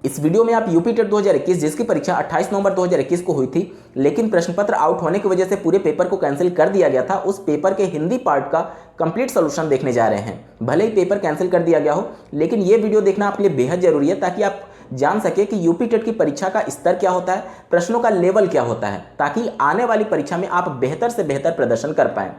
इस वीडियो में आप यूपी टेट 2021 जिसकी परीक्षा 28 नवंबर 2021 को हुई थी, लेकिन प्रश्न पत्र आउट होने की वजह से पूरे पेपर को कैंसिल कर दिया गया था, उस पेपर के हिंदी पार्ट का कंप्लीट सॉल्यूशन देखने जा रहे हैं। भले ही पेपर कैंसिल कर दिया गया हो, लेकिन ये वीडियो देखना आपके लिए बेहद जरूरी है ताकि आप जान सके कि यूपी टेट की परीक्षा का स्तर क्या होता है, प्रश्नों का लेवल क्या होता है, ताकि आने वाली परीक्षा में आप बेहतर से बेहतर प्रदर्शन कर पाएं।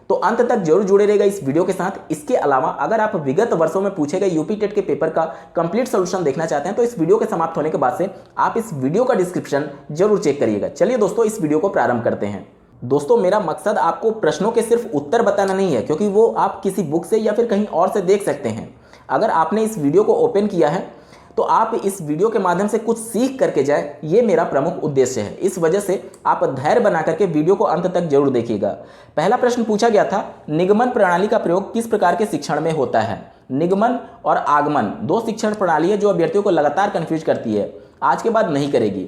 तो अंत तक जरूर जुड़े रहेगा इस वीडियो के साथ। इसके अलावा अगर आप विगत वर्षों में पूछे गए यूपी टेट के पेपर का कंप्लीट सॉल्यूशन देखना चाहते हैं तो इस वीडियो के समाप्त होने के बाद से आप इस वीडियो का डिस्क्रिप्शन जरूर चेक करिएगा। चलिए दोस्तों, इस वीडियो को प्रारंभ करते हैं। दोस्तों, मेरा मकसद आपको प्रश्नों के सिर्फ उत्तर बताना नहीं है, क्योंकि वो आप किसी बुक से या फिर कहीं और से देख सकते हैं। अगर आपने इस वीडियो को ओपन किया है तो आप इस वीडियो के माध्यम से कुछ सीख करके जाए, ये मेरा प्रमुख उद्देश्य है। इस वजह से आप धैर्य बना करके वीडियो को अंत तक जरूर देखिएगा। पहला प्रश्न पूछा गया था, निगमन प्रणाली का प्रयोग किस प्रकार के शिक्षण में होता है? निगमन और आगमन दो शिक्षण प्रणाली है जो अभ्यर्थियों को लगातार कंफ्यूज करती है, आज के बाद नहीं करेगी।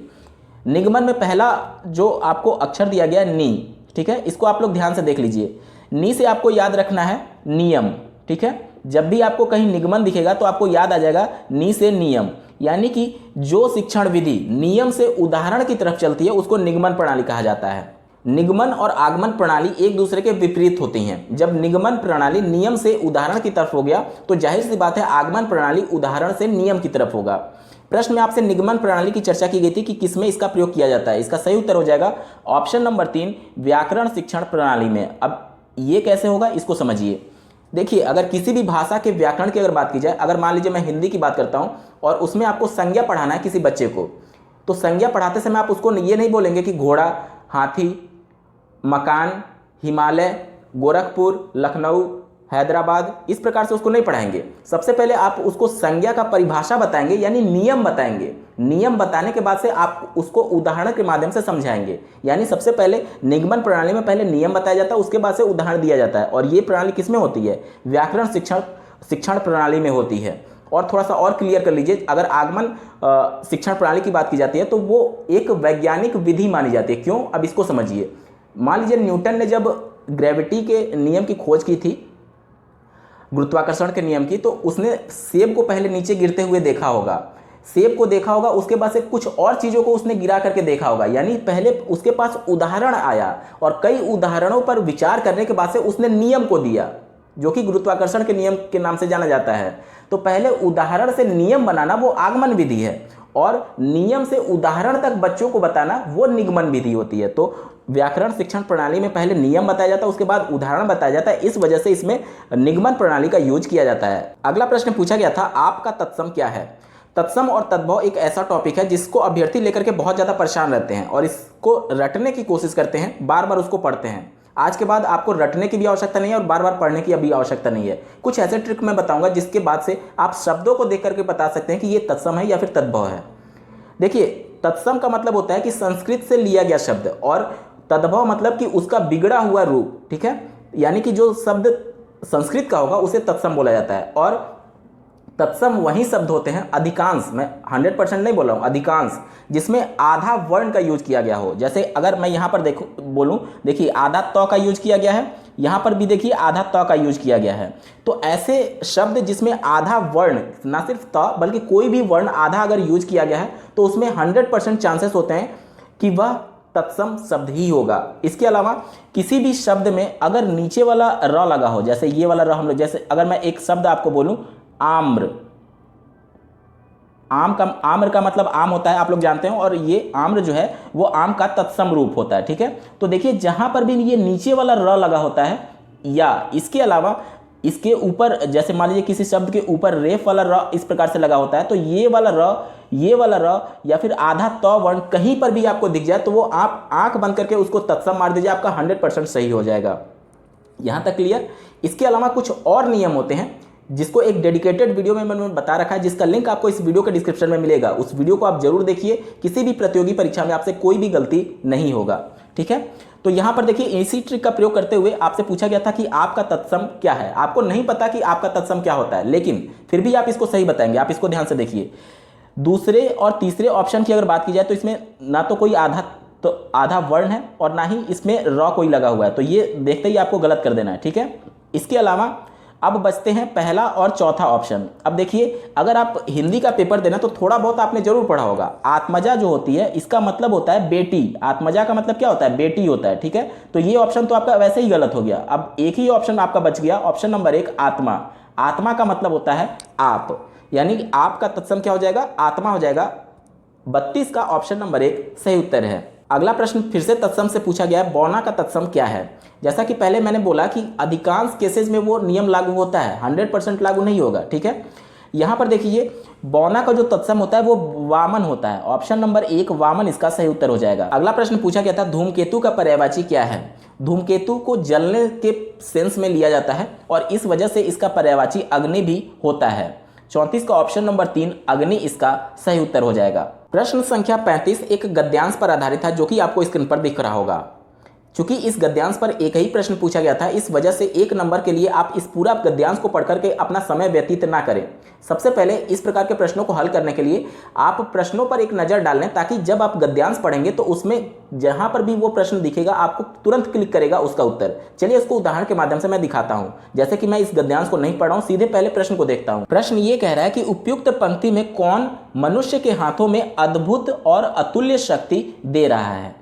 निगमन में पहला जो आपको अक्षर दिया गया है नी, ठीक है, इसको आप लोग ध्यान से देख लीजिए। नी से आपको याद रखना है नियम, ठीक है। जब भी आपको कहीं निगमन दिखेगा तो आपको याद आ जाएगा नी से नियम, यानी कि जो शिक्षण विधि नियम से उदाहरण की तरफ चलती है उसको निगमन प्रणाली कहा जाता है। निगमन और आगमन प्रणाली एक दूसरे के विपरीत होती हैं। जब निगमन प्रणाली नियम से उदाहरण की तरफ हो गया तो जाहिर सी बात है आगमन प्रणाली उदाहरण से नियम की तरफ होगा। प्रश्न में आपसे निगमन प्रणाली की चर्चा की गई थी कि किसमें इसका प्रयोग किया जाता है। इसका सही उत्तर हो जाएगा ऑप्शन नंबर 3, व्याकरण शिक्षण प्रणाली में। अब ये कैसे होगा इसको समझिए। देखिए, अगर किसी भी भाषा के व्याकरण की अगर बात की जाए, अगर मान लीजिए मैं हिंदी की बात करता हूं और उसमें आपको संज्ञा पढ़ाना है किसी बच्चे को, तो संज्ञा पढ़ाते समय आप उसको ये नहीं बोलेंगे कि घोड़ा, हाथी, मकान, हिमालय, गोरखपुर, लखनऊ, हैदराबाद, इस प्रकार से उसको नहीं पढ़ाएंगे। सबसे पहले आप उसको संज्ञा का परिभाषा बताएंगे, यानी नियम बताएंगे। नियम बताने के बाद से आप उसको उदाहरण के माध्यम से समझाएंगे। यानी सबसे पहले निगमन प्रणाली में पहले नियम बताया जाता है, उसके बाद से उदाहरण दिया जाता है। और ये प्रणाली किसमें होती है? व्याकरण शिक्षण प्रणाली में होती है। और थोड़ा सा और क्लियर कर लीजिए, अगर आगमन शिक्षण प्रणाली की बात की जाती है तो वो एक वैज्ञानिक विधि मानी जाती है। क्यों? अब इसको समझिए। मान लीजिए न्यूटन ने जब ग्रेविटी के नियम की खोज की थी, गुरुत्वाकर्षण के नियम की, तो उसने सेब को पहले नीचे गिरते हुए देखा होगा, सेब को देखा होगा, उसके बाद से कुछ और चीज़ों को उसने गिरा करके देखा होगा। यानी पहले उसके पास उदाहरण आया और कई उदाहरणों पर विचार करने के बाद से उसने नियम को दिया, जो कि गुरुत्वाकर्षण के नियम के नाम से जाना जाता है। तो पहले उदाहरण से नियम बनाना वो आगमन विधि है, और नियम से उदाहरण तक बच्चों को बताना वो निगमन विधि होती है। तो व्याकरण शिक्षण प्रणाली में पहले नियम बताया जाता है, उसके बाद उदाहरण बताया जाता है। इस वजह से इसमें निगमन प्रणाली का यूज किया जाता है। अगला प्रश्न पूछा गया था, आपका तत्सम क्या है? तत्सम और तद्भव एक ऐसा टॉपिक है जिसको अभ्यर्थी लेकर के बहुत ज़्यादा परेशान रहते हैं और इसको रटने की कोशिश करते हैं, बार बार उसको पढ़ते हैं। आज के बाद आपको रटने की भी आवश्यकता नहीं है और बार बार पढ़ने की अभी आवश्यकता नहीं है। कुछ ऐसे ट्रिक मैं बताऊंगा जिसके बाद से आप शब्दों को देख करके बता सकते हैं कि ये तत्सम है या फिर तद्भव है। देखिए, तत्सम का मतलब होता है कि संस्कृत से लिया गया शब्द, और तद्भव मतलब कि उसका बिगड़ा हुआ रूप, ठीक है। यानी कि जो शब्द संस्कृत का होगा उसे तत्सम बोला जाता है। और तत्सम वही शब्द होते हैं, अधिकांश, मैं 100% नहीं बोल रहा हूँ, अधिकांश, जिसमें आधा वर्ण का यूज किया गया हो। जैसे अगर मैं यहाँ पर बोलूँ, देखिए आधा त का यूज किया गया है, यहाँ पर भी देखिए आधा त का यूज किया गया है। तो ऐसे शब्द जिसमें आधा वर्ण, ना सिर्फ त बल्कि कोई भी वर्ण आधा अगर यूज किया गया है तो उसमें 100% चांसेस होते हैं कि वह तत्सम शब्द ही होगा। इसके अलावा किसी भी शब्द में अगर नीचे वाला र लगा हो, जैसे ये वाला र हम लोग, जैसे अगर मैं एक शब्द आपको बोलूं आम्र, आम्र का मतलब आम होता है, आप लोग जानते हैं, और ये आम्र जो है वो आम का तत्सम रूप होता है, ठीक है। तो देखिए जहां पर भी ये नीचे वाला र लगा होता है, या इसके अलावा इसके ऊपर, जैसे मान लीजिए किसी शब्द के ऊपर रेफ वाला र इस प्रकार से लगा होता है, तो ये वाला र या फिर आधा त वर्ण कहीं पर भी आपको दिख जाए तो वो आप आंख बंद करके उसको तत्सम मार दीजिए, आपका 100% सही हो जाएगा। यहां तक क्लियर? इसके अलावा कुछ और नियम होते हैं जिसको एक डेडिकेटेड वीडियो में मैंने बता रखा है, जिसका लिंक आपको इस वीडियो के डिस्क्रिप्शन में मिलेगा। उस वीडियो को आप जरूर देखिए, किसी भी प्रतियोगी परीक्षा में आपसे कोई भी गलती नहीं होगा, ठीक है। तो यहाँ पर देखिए इसी ट्रिक का प्रयोग करते हुए आपसे पूछा गया था कि आपका तत्सम क्या है। आपको नहीं पता कि आपका तत्सम क्या होता है, लेकिन फिर भी आप इसको सही बताएंगे। आप इसको ध्यान से देखिए। दूसरे और तीसरे ऑप्शन की अगर बात की जाए तो इसमें ना तो कोई आधा वर्ण है और ना ही इसमें र कोई लगा हुआ है, तो ये देखते ही आपको गलत कर देना है, ठीक है। इसके अलावा अब बचते हैं पहला और चौथा ऑप्शन। अब देखिए, अगर आप हिंदी का पेपर देना तो थोड़ा बहुत आपने जरूर पढ़ा होगा। आत्मजा जो होती है इसका मतलब होता है बेटी। आत्मजा का मतलब क्या होता है? बेटी होता है, ठीक है। तो ये ऑप्शन तो आपका वैसे ही गलत हो गया। अब एक ही ऑप्शन आपका बच गया, ऑप्शन नंबर 1 आत्मा। आत्मा का मतलब होता है आप, यानी आपका तत्सम क्या हो जाएगा? आत्मा हो जाएगा। 32 का ऑप्शन नंबर 1 सही उत्तर है। अगला प्रश्न फिर से तत्सम से पूछा गया है, बौना का तत्सम क्या है? जैसा कि पहले मैंने बोला कि अधिकांश केसेस में वो नियम लागू होता है, 100% लागू नहीं होगा, ठीक है। यहाँ पर देखिए, बौना का जो तत्सम होता है वो वामन होता है। ऑप्शन नंबर 1 वामन इसका सही उत्तर हो जाएगा। अगला प्रश्न पूछा गया था, धूमकेतु का पर्यायवाची क्या है? धूमकेतु को जलने के सेंस में लिया जाता है और इस वजह से इसका पर्यायवाची अग्नि भी होता है। 34 का ऑप्शन नंबर 3 अग्नि इसका सही उत्तर हो जाएगा। प्रश्न संख्या 35 एक गद्यांश पर आधारित था, जो कि आपको स्क्रीन पर दिख रहा होगा। क्योंकि इस गद्यांश पर एक ही प्रश्न पूछा गया था, इस वजह से 1 नंबर के लिए आप इस पूरा गद्यांश को पढ़ करके अपना समय व्यतीत ना करें। सबसे पहले इस प्रकार के प्रश्नों को हल करने के लिए आप प्रश्नों पर एक नज़र डाल लें, ताकि जब आप गद्यांश पढ़ेंगे तो उसमें जहां पर भी वो प्रश्न दिखेगा आपको तुरंत क्लिक करेगा उसका उत्तर। चलिए इसको उदाहरण के माध्यम से मैं दिखाता हूं। जैसे कि मैं इस गद्यांश को नहीं पढ़ रहा हूं, सीधे पहले प्रश्न को देखता हूं। प्रश्न ये कह रहा है कि उपयुक्त पंक्ति में कौन मनुष्य के हाथों में अद्भुत और अतुल्य शक्ति दे रहा है?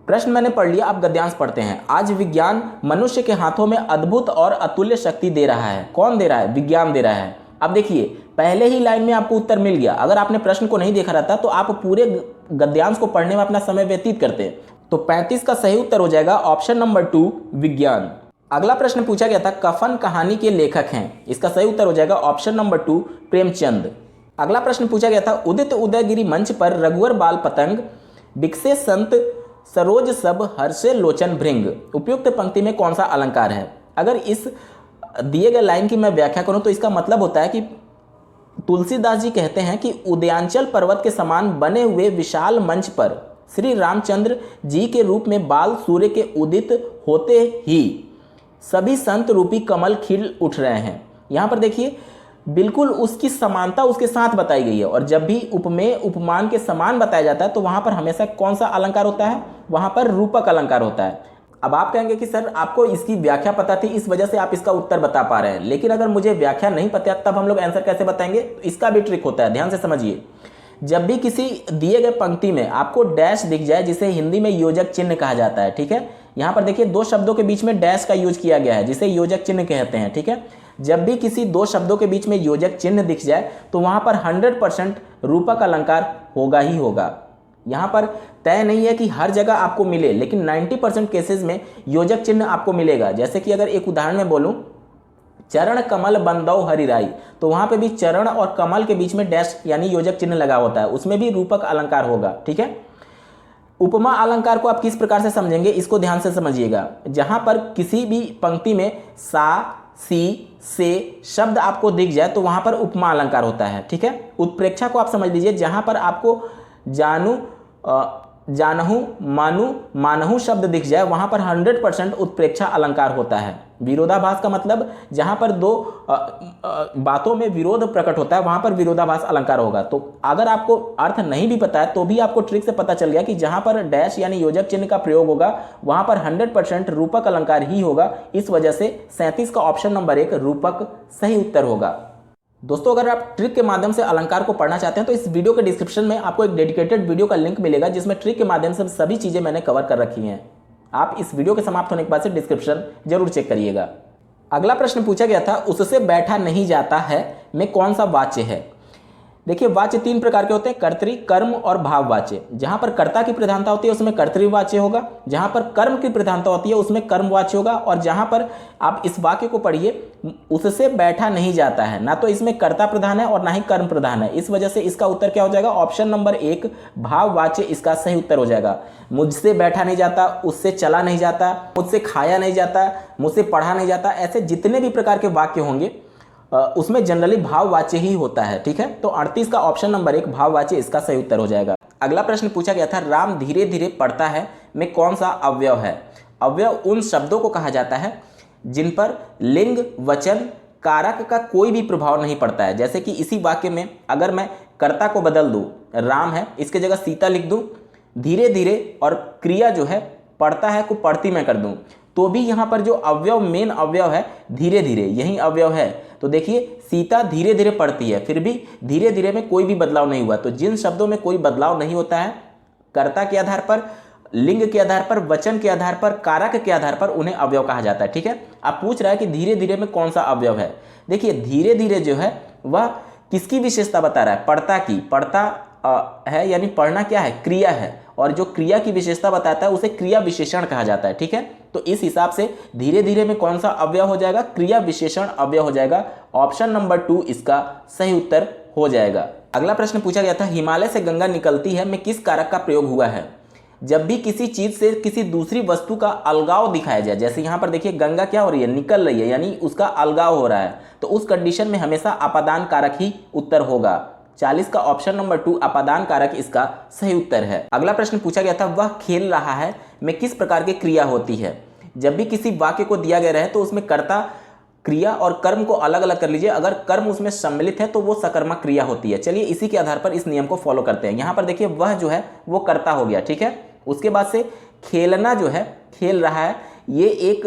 प्रश्न मैंने पढ़ लिया, आप गद्यांश पढ़ते हैं। आज विज्ञान मनुष्य के हाथों में अद्भुत और अतुल्य शक्ति दे रहा है। कौन दे रहा है? विज्ञान दे रहा है। अब देखिए, पहले ही लाइन में आपको उत्तर मिल गया। अगर आपने प्रश्न को नहीं देखा रहता तो आप पूरे गद्यांश को पढ़ने में अपना समय व्यतीत करते। तो 35 का सही उत्तर हो जाएगा ऑप्शन नंबर 2 विज्ञान। अगला प्रश्न पूछा गया था, कफन कहानी के लेखक हैं? इसका सही उत्तर हो जाएगा ऑप्शन नंबर 2 प्रेमचंद। अगला प्रश्न पूछा गया था, उदित उदयगिरी मंच पर रघुवर बाल पतंग बिकसे संत सरोज सब हर्षे लोचन भृंग। उपयुक्त पंक्ति में कौन सा अलंकार है? अगर इस दिए गए लाइन की मैं व्याख्या करूं तो इसका मतलब होता है कि तुलसीदास जी कहते हैं कि उदयांचल पर्वत के समान बने हुए विशाल मंच पर श्री रामचंद्र जी के रूप में बाल सूर्य के उदित होते ही सभी संत रूपी कमल खिल उठ रहे हैं। यहाँ पर देखिए, बिल्कुल उसकी समानता उसके साथ बताई गई है। और जब भी उपमेय उपमान के समान बताया जाता है तो वहां पर हमेशा कौन सा अलंकार होता है? वहां पर रूपक अलंकार होता है। अब आप कहेंगे कि सर आपको इसकी व्याख्या पता थी, इस वजह से आप इसका उत्तर बता पा रहे हैं। लेकिन अगर मुझे व्याख्या नहीं पता तब हम लोग आंसर कैसे बताएंगे? तो इसका भी ट्रिक होता है, ध्यान से समझिए। जब भी किसी दिए गए पंक्ति में आपको डैश दिख जाए, जिसे हिंदी में योजक चिन्ह कहा जाता है, ठीक है। यहाँ पर देखिए, 2 शब्दों के बीच में डैश का यूज किया गया है, जिसे योजक चिन्ह कहते हैं, ठीक है। जब भी किसी 2 शब्दों के बीच में योजक चिन्ह दिख जाए तो वहां पर 100% रूपक अलंकार होगा ही होगा। यहां पर तय नहीं है कि हर जगह आपको मिले, लेकिन 90% केसेस में योजक चिन्ह आपको मिलेगा। जैसे कि अगर एक उदाहरण में बोलूं, चरण कमल बंदौ हरिराई, तो वहां पे भी चरण और कमल के बीच में डैश यानी योजक चिन्ह लगा होता है, उसमें भी रूपक अलंकार होगा, ठीक है। उपमा अलंकार को आप किस प्रकार से समझेंगे, इसको ध्यान से समझिएगा। जहां पर किसी भी पंक्ति में सा, सी, से शब्द आपको दिख जाए तो वहां पर उपमा अलंकार होता है, ठीक है। उत्प्रेक्षा को आप समझ लीजिए, जहां पर आपको जानू, जानहू, मानू, मानहू शब्द दिख जाए वहां पर 100% उत्प्रेक्षा अलंकार होता है। विरोधाभास का मतलब जहां पर 2 बातों में विरोध प्रकट होता है वहां पर विरोधाभास अलंकार होगा। तो अगर आपको अर्थ नहीं भी पता है तो भी आपको ट्रिक से पता चल गया कि जहां पर डैश यानी योजक चिन्ह का प्रयोग होगा वहां पर 100% रूपक अलंकार ही होगा। इस वजह से 37 का ऑप्शन नंबर 1 रूपक सही उत्तर होगा। दोस्तों, अगर आप ट्रिक के माध्यम से अलंकार को पढ़ना चाहते हैं तो इस वीडियो के डिस्क्रिप्शन में आपको एक डेडिकेटेड वीडियो का लिंक मिलेगा, जिसमें ट्रिक के माध्यम से सभी चीजें मैंने कवर कर रखी हैं। आप इस वीडियो के समाप्त होने के बाद से डिस्क्रिप्शन जरूर चेक करिएगा। अगला प्रश्न पूछा गया था, उससे बैठा नहीं जाता है में कौन सा वाच्य है? देखिए, वाच्य 3 प्रकार के होते हैं, कर्तरी, कर्म और भाववाच्य। जहां पर कर्ता की प्रधानता होती है उसमें कर्तृवाच्य होगा, जहां पर कर्म की प्रधानता होती है उसमें कर्मवाच्य होगा। और जहां पर आप इस वाक्य को पढ़िए, उससे बैठा नहीं जाता है, ना तो इसमें कर्ता प्रधान है और ना ही कर्म प्रधान है। इस वजह से इसका उत्तर क्या हो जाएगा? ऑप्शन नंबर 1 भाववाच्य इसका सही उत्तर हो जाएगा। मुझसे बैठा नहीं जाता, उससे चला नहीं जाता, मुझसे खाया नहीं जाता, मुझसे पढ़ा नहीं जाता, ऐसे जितने भी प्रकार के वाक्य होंगे उसमें जनरली भाववाच्य ही होता है, ठीक है। तो 38 का ऑप्शन नंबर 1 भाववाच्य इसका सही उत्तर हो जाएगा। अगला प्रश्न पूछा गया था, राम धीरे धीरे पढ़ता है में कौन सा अवयव है? अवयव उन शब्दों को कहा जाता है जिन पर लिंग, वचन, कारक का कोई भी प्रभाव नहीं पड़ता है। जैसे कि इसी वाक्य में अगर मैं कर्ता को बदल दूं, राम है, इसके जगह सीता लिख दूं, धीरे धीरे और क्रिया जो है पढ़ता है को पढ़ती मैं कर दूं, तो भी यहाँ पर जो अवयव, मेन अवयव है धीरे धीरे, यही अवयव है। तो देखिए सीता धीरे धीरे पढ़ती है, फिर भी धीरे धीरे में कोई भी बदलाव नहीं हुआ। तो जिन शब्दों में कोई बदलाव नहीं होता है, कर्ता के आधार पर, लिंग के आधार पर, वचन के आधार पर, कारक के आधार पर, उन्हें अवयव कहा जाता है। ठीक है, आप पूछ रहा है कि धीरे धीरे में कौन सा अवयव है। देखिए धीरे धीरे जो है वह किसकी विशेषता बता रहा है, पढ़ता की। पढ़ता है यानी पढ़ना क्या है, क्रिया है, और जो क्रिया की विशेषता बताता है उसे क्रिया विशेषण कहा जाता है। ठीक है, तो इस हिसाब से धीरे धीरे में कौन सा अवयव हो जाएगा, क्रिया विशेषण अवयव हो जाएगा। ऑप्शन नंबर 2 इसका सही उत्तर हो जाएगा। अगला प्रश्न पूछा गया था, हिमालय से गंगा निकलती है में किस कारक का प्रयोग हुआ है। जब भी किसी चीज से किसी दूसरी वस्तु का अलगाव दिखाया जाए, जैसे यहाँ पर देखिए गंगा क्या हो रही है, निकल रही है, यानी उसका अलगाव हो रहा है, तो उस कंडीशन में हमेशा अपादान कारक ही उत्तर होगा। 40 का ऑप्शन नंबर 2 अपादान कारक इसका सही उत्तर है। अगला प्रश्न पूछा गया था, वह खेल रहा है में किस प्रकार की क्रिया होती है। जब भी किसी वाक्य को दिया गया रहे तो उसमें कर्ता, क्रिया और कर्म को अलग अलग कर लीजिए। अगर कर्म उसमें सम्मिलित है तो वो सकर्मक क्रिया होती है। चलिए इसी के आधार पर इस नियम को फॉलो करते हैं। यहाँ पर देखिए वह जो है वो कर्ता हो गया। ठीक है, उसके बाद से खेलना जो है, खेल रहा है, ये एक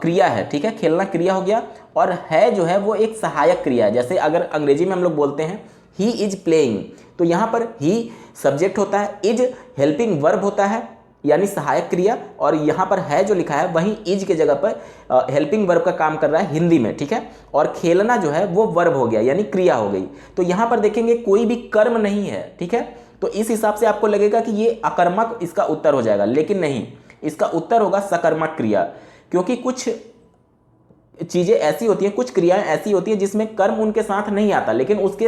क्रिया है। ठीक है, खेलना क्रिया हो गया, और है जो है वो एक सहायक क्रिया है। जैसे अगर अंग्रेजी में हम लोग बोलते हैं ही इज प्लेइंग, तो यहाँ पर ही सब्जेक्ट होता है, इज हेल्पिंग वर्ब होता है यानी सहायक क्रिया, और यहाँ पर है जो लिखा है वहीं इज के जगह पर हेल्पिंग वर्ब का काम कर रहा है हिंदी में। ठीक है, और खेलना जो है वो वर्ब हो गया यानी क्रिया हो गई। तो यहाँ पर देखेंगे कोई भी कर्म नहीं है। ठीक है, तो इस हिसाब से आपको लगेगा कि ये अकर्मक इसका उत्तर हो जाएगा, लेकिन नहीं, इसका उत्तर होगा सकर्मक क्रिया। क्योंकि कुछ चीजें ऐसी होती हैं, कुछ क्रियाएं ऐसी होती हैं जिसमें कर्म उनके साथ नहीं आता, लेकिन उसके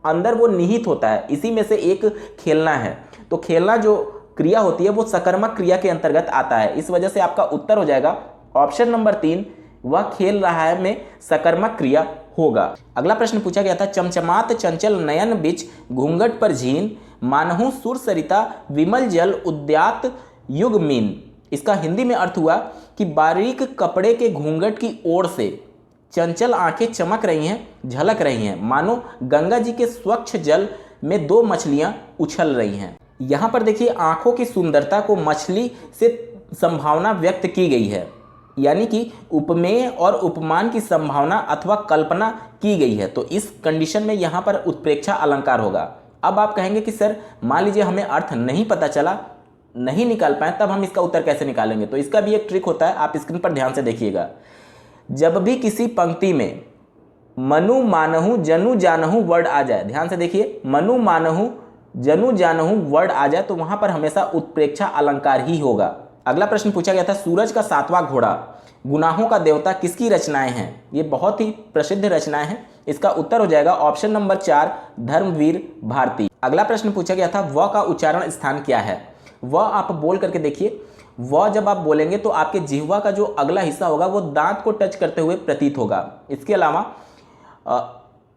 अंदर वो निहित होता है। इसी में से एक खेलना है। तो खेलना जो क्रिया होती है वो सकर्मक क्रिया के अंतर्गत आता है। इस वजह से आपका उत्तर हो जाएगा ऑप्शन नंबर 3, वह खेल रहा है में सकर्मक क्रिया होगा। अगला प्रश्न पूछा गया था, चमचमात चंचल नयन बिच घूंघट पर झीन, मानहु सुर सरिता विमल जल उद्यात युगमीन। इसका हिंदी में अर्थ हुआ कि बारीक कपड़े के घूंघट की ओर से चंचल आंखें चमक रही हैं, झलक रही हैं, मानो गंगा जी के स्वच्छ जल में 2 मछलियां उछल रही हैं। यहाँ पर देखिए आंखों की सुंदरता को मछली से संभावना व्यक्त की गई है, यानी कि उपमेय और उपमान की संभावना अथवा कल्पना की गई है। तो इस कंडीशन में यहाँ पर उत्प्रेक्षा अलंकार होगा। अब आप कहेंगे कि सर मान लीजिए हमें अर्थ नहीं पता चला, नहीं निकाल पाए, तब हम इसका उत्तर कैसे निकालेंगे। तो इसका भी एक ट्रिक होता है, आप स्क्रीन पर ध्यान से देखिएगा। जब भी किसी पंक्ति में मनु मानहु जनु जानहु वर्ड आ जाए, ध्यान से देखिए, मनु मानहु जनु जानहु वर्ड आ जाए तो वहां पर हमेशा उत्प्रेक्षा अलंकार ही होगा। अगला प्रश्न पूछा गया था, सूरज का 7वां घोड़ा गुनाहों का देवता किसकी रचनाएं हैं। ये बहुत ही प्रसिद्ध रचनाएं हैं। इसका उत्तर हो जाएगा ऑप्शन नंबर 4 धर्मवीर भारती। अगला प्रश्न पूछा गया था, व का उच्चारण स्थान क्या है। व आप बोल करके देखिए, व जब आप बोलेंगे तो आपके जिह्वा का जो अगला हिस्सा होगा वो दांत को टच करते हुए प्रतीत होगा। इसके अलावा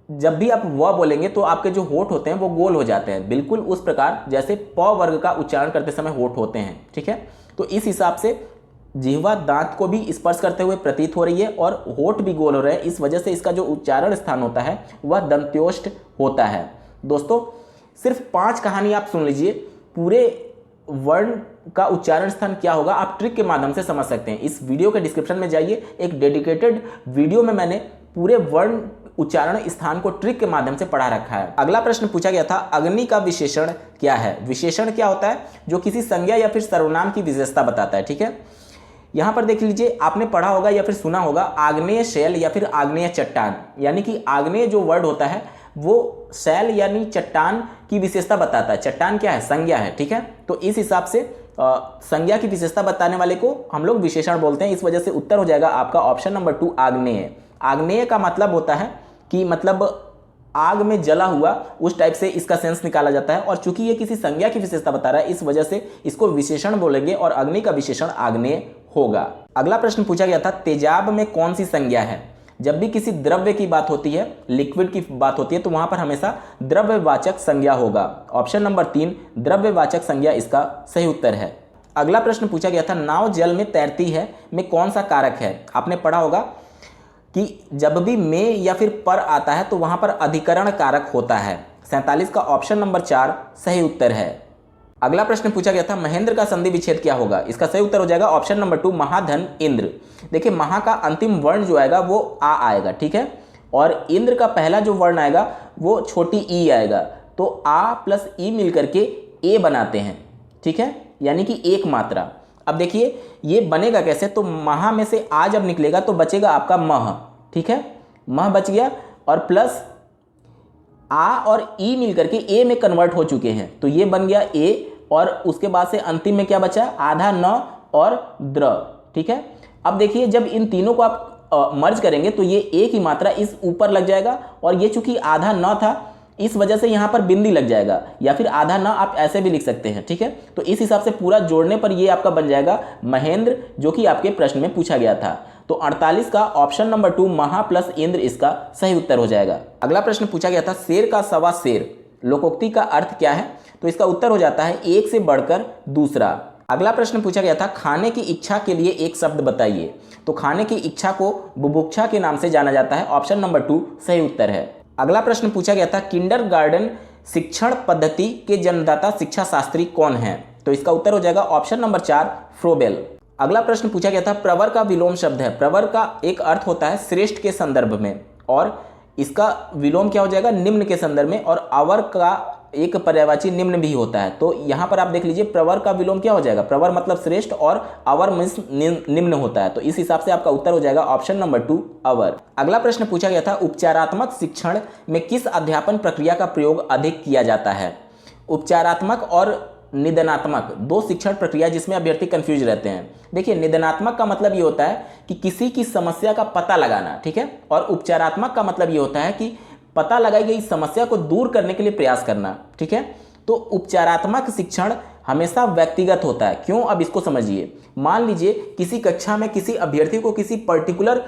जब भी आप व बोलेंगे तो आपके जो होठ होते हैं वो गोल हो जाते हैं, बिल्कुल उस प्रकार जैसे प वर्ग का उच्चारण करते समय होठ होते हैं। ठीक है, तो इस हिसाब से जिह्वा दांत को भी स्पर्श करते हुए प्रतीत हो रही है और होठ भी गोल हो रहे हैं। इस वजह से इसका जो उच्चारण स्थान होता है वह दंत्योष्ठ होता है। दोस्तों सिर्फ 5 कहानी आप सुन लीजिए, पूरे वर्ण का उच्चारण स्थान क्या होगा आप ट्रिक के माध्यम से समझ सकते हैं। इस वीडियो के डिस्क्रिप्शन में जाइए, एक डेडिकेटेड वीडियो में मैंने पूरे वर्ण उच्चारण स्थान को ट्रिक के माध्यम से पढ़ा रखा है। अगला प्रश्न पूछा गया था, अग्नि का विशेषण क्या है। विशेषण क्या होता है, जो किसी संज्ञा या फिर सर्वनाम की विशेषता बताता है। ठीक है, यहां पर देख लीजिए, आपने पढ़ा होगा या फिर सुना होगा आग्नेय शैल या फिर आग्नेय चट्टान, यानी कि आग्नेय जो वर्ड होता है वो शैल यानी चट्टान की विशेषता बताता है। चट्टान क्या है, संज्ञा है। ठीक है, तो इस हिसाब से संज्ञा की विशेषता बताने वाले को हम लोग विशेषण बोलते हैं। इस वजह से उत्तर हो जाएगा आपका ऑप्शन नंबर 2 आग्नेय। आग्नेय का मतलब होता है कि मतलब आग में जला हुआ, उस टाइप से इसका सेंस निकाला जाता है। और चूंकि ये किसी संज्ञा की विशेषता बता रहा है, इस वजह से इसको विशेषण बोलेंगे और अग्नि का विशेषण आग्नेय होगा। अगला प्रश्न पूछा गया था, तेजाब में कौन सी संज्ञा है। जब भी किसी द्रव्य की बात होती है, लिक्विड की बात होती है, तो वहां पर हमेशा द्रव्यवाचक संज्ञा होगा। ऑप्शन नंबर 3 द्रव्यवाचक संज्ञा इसका सही उत्तर है। अगला प्रश्न पूछा गया था, नाव जल में तैरती है में कौन सा कारक है। आपने पढ़ा होगा कि जब भी में या फिर पर आता है तो वहां पर अधिकरण कारक होता है। 47 का ऑप्शन नंबर 4 सही उत्तर है। अगला प्रश्न पूछा गया था महेंद्र का संधि विच्छेद क्या होगा। इसका सही उत्तर हो जाएगा ऑप्शन नंबर 2 महाधन इंद्र। देखिए महा का अंतिम वर्ण जो आएगा वो आ आएगा, ठीक है, और इंद्र का पहला जो वर्ण आएगा वो छोटी ई आएगा, तो आ प्लस ई मिलकर के ए बनाते हैं, ठीक है, यानी कि एक मात्रा। अब देखिए ये बनेगा कैसे, तो महा में से आ जब निकलेगा तो बचेगा आपका मह, ठीक है, मह बच गया और प्लस आ और ई मिलकर के ए में कन्वर्ट हो चुके हैं, तो ये बन गया ए, और उसके बाद से अंतिम में क्या बचा, आधा न और द्र, ठीक है। अब देखिए जब इन तीनों को आप मर्ज करेंगे तो ये एक ही मात्रा इस ऊपर लग जाएगा, और ये चूंकि आधा न था इस वजह से यहाँ पर बिंदी लग जाएगा, या फिर आधा न आप ऐसे भी लिख सकते हैं, ठीक है। तो इस हिसाब से पूरा जोड़ने पर ये आपका बन जाएगा महेंद्र, जो कि आपके प्रश्न में पूछा गया था। तो 48 का ऑप्शन नंबर 2 महा प्लस इंद्र इसका सही उत्तर हो जाएगा। अगला प्रश्न पूछा गया था शेर का सवा शेर लोकोक्ति का अर्थ क्या है, तो इसका उत्तर हो जाता है एक से बढ़कर दूसरा। अगला प्रश्न पूछा गया था खाने की इच्छा के लिए एक शब्द बताइए, तो खाने की इच्छा को बुभुक्षा के नाम से जाना जाता है, ऑप्शन नंबर 2 सही उत्तर है। अगला प्रश्न पूछा गया था किंडरगार्टन शिक्षण पद्धति के जन्मदाता शिक्षा शास्त्री कौन है, तो इसका उत्तर हो जाएगा ऑप्शन नंबर 4 फ्रोबेल। अगला प्रश्न पूछा गया था प्रवर का विलोम शब्द है, प्रवर का एक अर्थ होता है श्रेष्ठ के संदर्भ में, और इसका विलोम क्या हो जाएगा निम्न के संदर्भ में, और अवर का एक पर्यायवाची निम्न भी होता है। तो यहाँ पर आप देख लीजिए प्रवर का विलोम क्या हो जाएगा, प्रवर मतलब श्रेष्ठ और अवर मीन्स निम्न होता है, तो इस हिसाब से आपका उत्तर हो जाएगा ऑप्शन नंबर 2 अवर। अगला प्रश्न पूछा गया था उपचारात्मक शिक्षण में किस अध्यापन प्रक्रिया का प्रयोग अधिक किया जाता है। उपचारात्मक और निदानात्मक दो शिक्षण प्रक्रिया जिसमें अभ्यर्थी कंफ्यूज रहते हैं। देखिए निदानात्मक का मतलब ये होता है कि किसी की समस्या का पता लगाना, ठीक है, और उपचारात्मक का मतलब ये होता है कि पता लगाई गई समस्या को दूर करने के लिए प्रयास करना, ठीक है। तो उपचारात्मक शिक्षण हमेशा व्यक्तिगत होता है, क्यों, अब इसको समझिए। मान लीजिए किसी कक्षा में किसी अभ्यर्थी को किसी पर्टिकुलर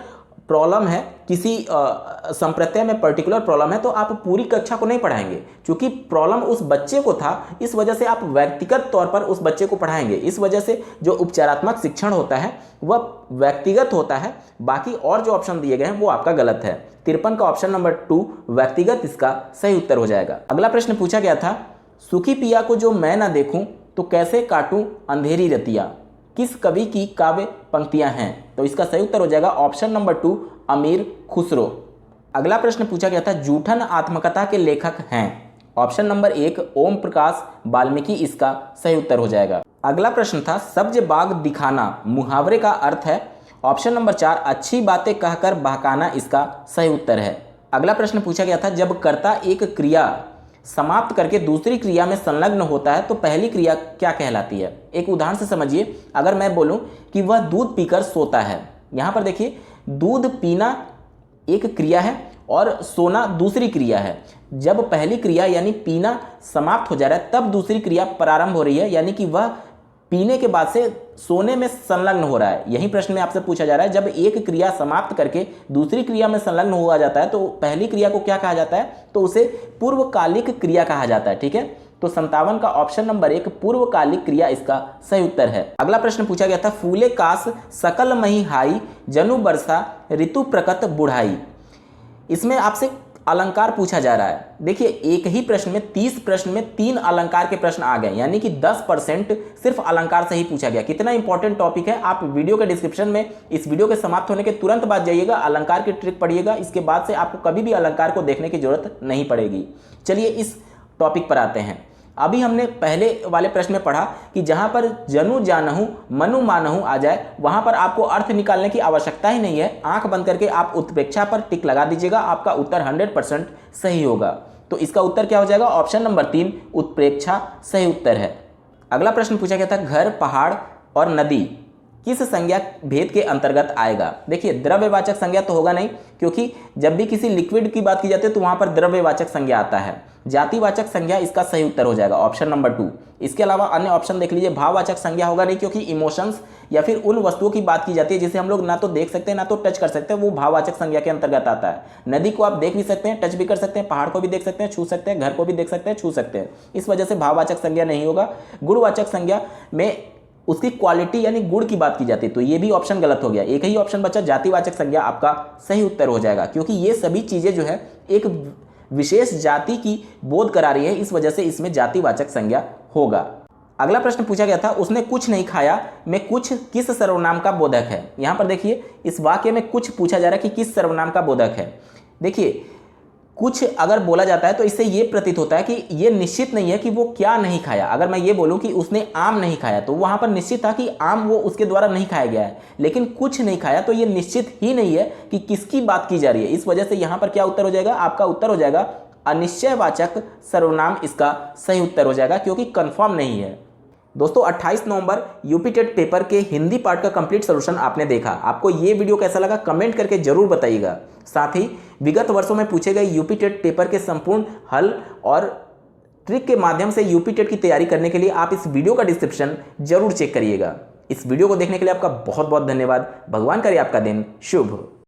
प्रॉब्लम है, किसी संप्रत्यय में पर्टिकुलर प्रॉब्लम है, तो आप पूरी कक्षा को नहीं पढ़ाएंगे, क्योंकि प्रॉब्लम उस बच्चे को था, इस वजह से आप व्यक्तिगत तौर पर उस बच्चे को पढ़ाएंगे। इस वजह से जो उपचारात्मक शिक्षण होता है वह व्यक्तिगत होता है, बाकी और जो ऑप्शन दिए गए हैं वो आपका गलत है। 53 का ऑप्शन नंबर 2 व्यक्तिगत इसका सही उत्तर हो जाएगा। अगला प्रश्न पूछा गया था सुखी पिया को जो मैं ना देखूं तो कैसे काटूं अंधेरी रतिया, किस कवि की काव्य पंक्तियां हैं, तो इसका सही उत्तर हो जाएगा ऑप्शन नंबर 2 अमीर खुसरो। अगला प्रश्न पूछा गया था जूठन आत्मकथा के लेखक हैं, ऑप्शन नंबर 1 ओम प्रकाश वाल्मीकि इसका सही उत्तर हो जाएगा। अगला प्रश्न था सब्ज बाग दिखाना मुहावरे का अर्थ है, ऑप्शन नंबर 4 अच्छी बातें कहकर बहकाना इसका सही उत्तर है। अगला प्रश्न पूछा गया था जब कर्ता एक क्रिया समाप्त करके दूसरी क्रिया में संलग्न होता है तो पहली क्रिया क्या कहलाती है। एक उदाहरण से समझिए, अगर मैं बोलूं कि वह दूध पीकर सोता है, यहां पर देखिए दूध पीना एक क्रिया है और सोना दूसरी क्रिया है। जब पहली क्रिया यानी पीना समाप्त हो जा रहा है तब दूसरी क्रिया प्रारंभ हो रही है, यानी कि वह पीने के बाद से सोने में संलग्न हो रहा है। यही प्रश्न में आपसे पूछा जा रहा है, जब एक क्रिया समाप्त करके दूसरी क्रिया में संलग्न हुआ जाता है तो पहली क्रिया को क्या कहा जाता है, तो उसे पूर्वकालिक क्रिया कहा जाता है, ठीक है। तो 57 का ऑप्शन नंबर 1 पूर्वकालिक क्रिया इसका सही उत्तर है। अगला प्रश्न पूछा गया था फूले कास सकल मही हाई जनु बरसा ऋतु प्रकट बुढ़ाई, इसमें आपसे अलंकार पूछा जा रहा है। देखिए एक ही प्रश्न में 30 प्रश्न में 3 अलंकार के प्रश्न आ गए, यानी कि 10% सिर्फ अलंकार से ही पूछा गया। कितना इंपॉर्टेंट टॉपिक है, आप वीडियो के डिस्क्रिप्शन में इस वीडियो के समाप्त होने के तुरंत बाद जाइएगा, अलंकार की ट्रिक पढ़िएगा, इसके बाद से आपको कभी भी अलंकार को देखने की जरूरत नहीं पड़ेगी। चलिए इस टॉपिक पर आते हैं। अभी हमने पहले वाले प्रश्न में पढ़ा कि जहां पर जनु जानहु मनु मानहु आ जाए वहां पर आपको अर्थ निकालने की आवश्यकता ही नहीं है, आंख बंद करके आप उत्प्रेक्षा पर टिक लगा दीजिएगा, आपका उत्तर 100% सही होगा। तो इसका उत्तर क्या हो जाएगा, ऑप्शन नंबर 3 उत्प्रेक्षा सही उत्तर है। अगला प्रश्न पूछा गया था घर पहाड़ और नदी किस संज्ञा भेद के अंतर्गत आएगा। देखिए द्रव्यवाचक संज्ञा तो होगा नहीं, क्योंकि जब भी किसी लिक्विड की बात की जाती है तो वहां पर द्रव्यवाचक संज्ञा आता है। जातिवाचक संज्ञा इसका सही उत्तर हो जाएगा, ऑप्शन नंबर 2। इसके अलावा अन्य ऑप्शन देख लीजिए, भाववाचक संज्ञा होगा नहीं, क्योंकि इमोशंस या फिर उन वस्तुओं की बात की जाती है जिसे हम लोग ना तो देख सकते हैं ना तो टच कर सकते हैं, वो भाववाचक संज्ञा के अंतर्गत आता है। नदी को आप देख भी सकते हैं, टच भी कर सकते हैं, पहाड़ को भी देख सकते हैं, छू सकते हैं, घर को भी देख सकते हैं, छू सकते हैं, इस वजह से भाववाचक संज्ञा नहीं होगा। गुणवाचक संज्ञा में उसकी क्वालिटी यानी गुण की बात की जाती है, तो ये भी ऑप्शन गलत हो गया। एक ही ऑप्शन बचा, जातिवाचक संज्ञा आपका सही उत्तर हो जाएगा, क्योंकि ये सभी चीजें जो है एक विशेष जाति की बोध करा रही है, इस वजह से इसमें जातिवाचक संज्ञा होगा। अगला प्रश्न पूछा गया था, उसने कुछ नहीं खाया में कुछ किस सर्वनाम का बोधक है। यहाँ पर देखिए इस वाक्य में कुछ पूछा जा रहा है कि किस सर्वनाम का बोधक है। देखिए कुछ अगर बोला जाता है तो इससे ये प्रतीत होता है कि ये निश्चित नहीं है कि वो क्या नहीं खाया। अगर मैं ये बोलूं कि उसने आम नहीं खाया तो वहां पर निश्चित था कि आम वो उसके द्वारा नहीं खाया गया है, लेकिन कुछ नहीं खाया तो ये निश्चित ही नहीं है कि किसकी बात की जा रही है। इस वजह से यहां पर क्या उत्तर हो जाएगा, आपका उत्तर हो जाएगा अनिश्चयवाचक सर्वनाम इसका सही उत्तर हो जाएगा, क्योंकि कंफर्म नहीं है। दोस्तों 28 नवंबर यूपी टेट पेपर के हिंदी पार्ट का कंप्लीट सॉल्यूशन आपने देखा। आपको ये वीडियो कैसा लगा कमेंट करके जरूर बताइएगा। साथ ही विगत वर्षों में पूछे गए यूपी टेट पेपर के संपूर्ण हल और ट्रिक के माध्यम से यूपी टेट की तैयारी करने के लिए आप इस वीडियो का डिस्क्रिप्शन जरूर चेक करिएगा। इस वीडियो को देखने के लिए आपका बहुत बहुत धन्यवाद। भगवान करे आपका दिन शुभ।